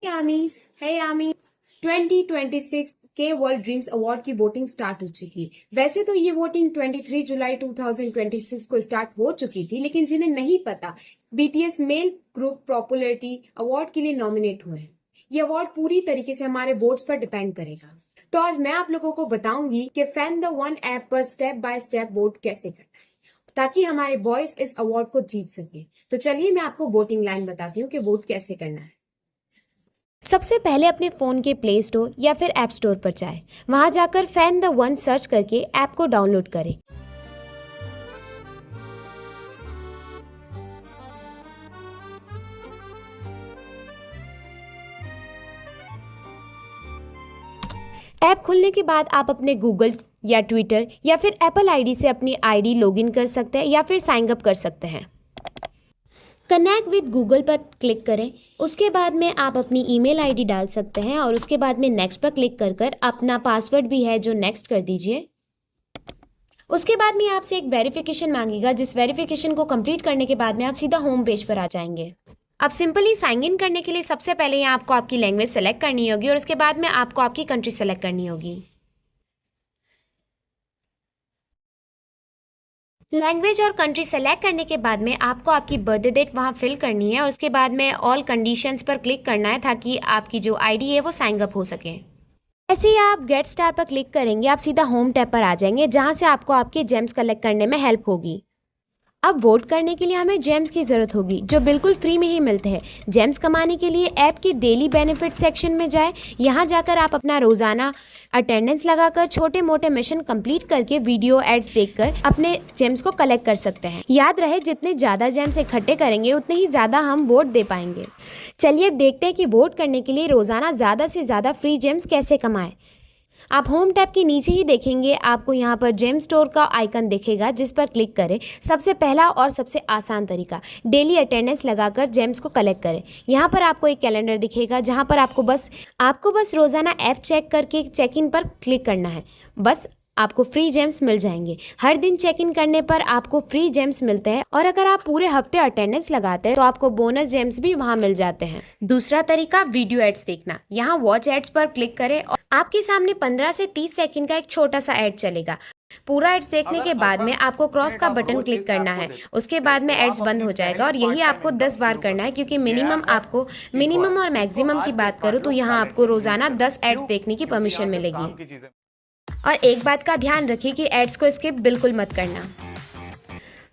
यामी है यामी 2026 के world dreams award की वोटिंग स्टार्ट हो चुकी है। वैसे तो ये वोटिंग 23 जुलाई 2026 को स्टार्ट हो चुकी थी, लेकिन जिन्हें नहीं पता, BTS male group popularity award के लिए नॉमिनेट हुए हैं। ये अवार्ड पूरी तरीके से हमारे वोट्स पर डिपेंड करेगा। तो आज मैं आप लोगों को बताऊंगी कि फैन द वन ऐप पर स्टेप बाय स्टेप वोट कैसे करना है, ताकि हमारे बॉयज इस अवार्ड को जीत सके। तो चलिए मैं आपको वोटिंग लाइन बताती हूँ कि वोट कैसे करना है। सबसे पहले अपने फ़ोन के प्ले स्टोर या फिर ऐप स्टोर पर जाएं। वहां जाकर फैन द वन सर्च करके ऐप को डाउनलोड करें। ऐप खुलने के बाद आप अपने गूगल या ट्विटर या फिर एप्पल आईडी से अपनी आईडी लॉगिन कर सकते हैं या फिर साइन अप कर सकते हैं। कनेक्ट विद गूगल पर क्लिक करें। उसके बाद में आप अपनी ईमेल आईडी डाल सकते हैं और उसके बाद में नेक्स्ट पर क्लिक कर अपना पासवर्ड भी है जो नेक्स्ट कर दीजिए। उसके बाद में आपसे एक वेरिफिकेशन मांगेगा, जिस वेरिफिकेशन को कंप्लीट करने के बाद में आप सीधा होम पेज पर आ जाएंगे। अब सिंपली साइन इन करने के लिए सबसे पहले यहाँ आपको आपकी लैंग्वेज सेलेक्ट करनी होगी और उसके बाद में आपको आपकी कंट्री सेलेक्ट करनी होगी। लैंग्वेज और कंट्री सेलेक्ट करने के बाद में आपको आपकी बर्थ डेट वहाँ फिल करनी है और उसके बाद में ऑल कंडीशंस पर क्लिक करना है ताकि आपकी जो आईडी है वो साइन अप हो सके। ऐसे ही आप गेट स्टार पर क्लिक करेंगे, आप सीधा होम टैब पर आ जाएंगे जहाँ से आपको आपके जेम्स कलेक्ट करने में हेल्प होगी। अब वोट करने के लिए हमें जेम्स की ज़रूरत होगी जो बिल्कुल फ्री में ही मिलते हैं। जेम्स कमाने के लिए ऐप के डेली बेनिफिट सेक्शन में जाएं। यहाँ जाकर आप अपना रोज़ाना अटेंडेंस लगाकर छोटे मोटे मिशन कंप्लीट करके वीडियो एड्स देखकर अपने जेम्स को कलेक्ट कर सकते हैं। याद रहे, जितने ज़्यादा जेम्स इकट्ठे करेंगे उतने ही ज़्यादा हम वोट दे पाएंगे। चलिए देखते हैं कि वोट करने के लिए रोज़ाना ज़्यादा से ज़्यादा फ्री जेम्स कैसे कमाएं। आप होम टैब के नीचे ही देखेंगे, आपको यहाँ पर जेम स्टोर का आइकन दिखेगा जिस पर क्लिक करें। सबसे पहला और सबसे आसान तरीका, डेली अटेंडेंस लगाकर जेम्स को कलेक्ट करें। यहाँ पर आपको एक कैलेंडर दिखेगा जहाँ पर आपको बस रोज़ाना ऐप चेक करके चेक इन पर क्लिक करना है। बस आपको फ्री जेम्स मिल जाएंगे। हर दिन चेक इन करने पर आपको फ्री जेम्स मिलते हैं और अगर आप पूरे हफ्ते अटेंडेंस लगाते हैं तो आपको बोनस जेम्स भी वहां मिल जाते हैं। दूसरा तरीका, वीडियो एड्स देखना। यहाँ वॉच एड्स पर क्लिक करें और आपके सामने 15 से 30 सेकंड का एक छोटा सा एड चलेगा। पूरा एड्स देखने के बाद में आपको क्रॉस का बटन क्लिक करना है। उसके बाद में एड्स बंद हो जाएगा और यही आपको 10 बार करना है, क्योंकि मिनिमम और मैक्सिमम की बात करूँ तो यहाँ आपको रोजाना 10 एड्स देखने की परमिशन मिलेगी। और एक बात का ध्यान रखिए कि एड्स को स्किप बिल्कुल मत करना।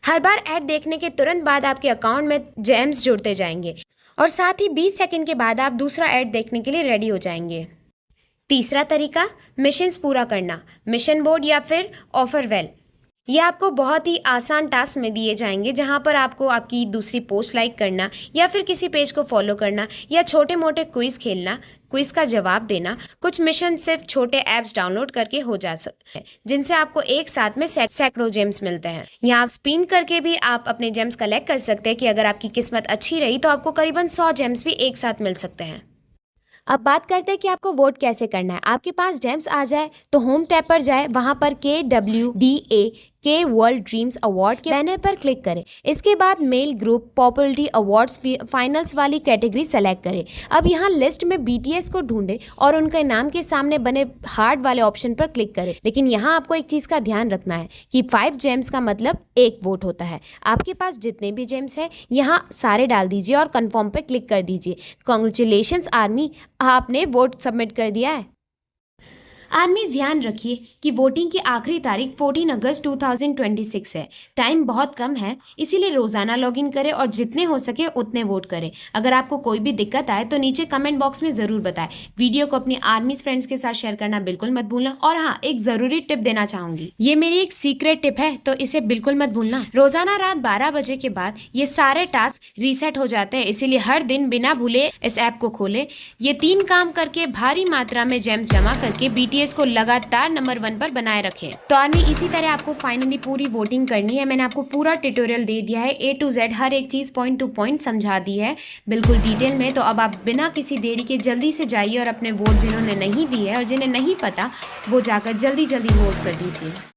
हर बार ऐड देखने के तुरंत बाद आपके अकाउंट में जेम्स जुड़ते जाएंगे और साथ ही 20 सेकंड के बाद आप दूसरा ऐड देखने के लिए रेडी हो जाएंगे। तीसरा तरीका, मिशंस पूरा करना। मिशन बोर्ड या फिर ऑफर वेल, ये आपको बहुत ही आसान टास्क में दिए जाएंगे जहां पर आपको आपकी दूसरी पोस्ट लाइक करना या फिर किसी पेज को फॉलो करना या छोटे मोटे क्विज खेलना, क्विज का जवाब देना। कुछ मिशन सिर्फ छोटे ऐप्स डाउनलोड करके हो जा सकते हैं जिनसे आपको एक साथ में सैकड़ों जेम्स मिलते हैं। यहाँ आप स्पिन करके भी आप अपने जेम्स कलेक्ट कर सकते हैं कि अगर आपकी किस्मत अच्छी रही तो आपको करीबन 100 जेम्स भी एक साथ मिल सकते हैं। अब बात करते हैं कि आपको वोट कैसे करना है। आपके पास जेम्स आ जाए तो होम टैब पर जाए, वहां पर KWDA के वर्ल्ड ड्रीम्स अवार्ड के बैनर पर क्लिक करें। इसके बाद male group popularity awards finals वाली कैटेगरी सेलेक्ट करें। अब यहाँ लिस्ट में BTS को ढूंढें और उनके नाम के सामने बने हार्ट वाले ऑप्शन पर क्लिक करें। लेकिन यहाँ आपको एक चीज़ का ध्यान रखना है कि 5 जेम्स का मतलब 1 वोट होता है। आपके पास जितने भी जेम्स हैं यहाँ सारे डाल दीजिए और कन्फर्म पे क्लिक कर दीजिए। कॉन्ग्रेचुलेशंस आर्मी, आपने वोट सबमिट कर दिया है। आर्मीज, ध्यान रखिए कि वोटिंग की आखिरी तारीख 14 अगस्त 2026 है। टाइम बहुत कम है, इसीलिए रोज़ाना लॉगिन करें और जितने हो सके उतने वोट करें। अगर आपको कोई भी दिक्कत आए तो नीचे कमेंट बॉक्स में ज़रूर बताएं। वीडियो को अपनी आर्मीज फ्रेंड्स के साथ शेयर करना बिल्कुल मत भूलना। और हाँ, एक ज़रूरी टिप देना चाहूँगी, ये मेरी एक सीक्रेट टिप है तो इसे बिल्कुल मत भूलना। रोज़ाना रात 12 बजे के बाद ये सारे टास्क रीसेट हो जाते हैं, इसीलिए हर दिन बिना भूले इस ऐप को खोलें। ये 3 काम करके भारी मात्रा में जेम्स जमा करके BTS को लगातार नंबर 1 पर बनाए रखें। तो आर्मी, इसी तरह आपको फाइनली पूरी वोटिंग करनी है। मैंने आपको पूरा ट्यूटोरियल दे दिया है, A to Z हर एक चीज़ पॉइंट टू पॉइंट समझा दी है बिल्कुल डिटेल में। तो अब आप बिना किसी देरी के जल्दी से जाइए और अपने वोट जिन्होंने नहीं दी है और जिन्हें नहीं पता वो जाकर जल्दी वोट कर दीजिए।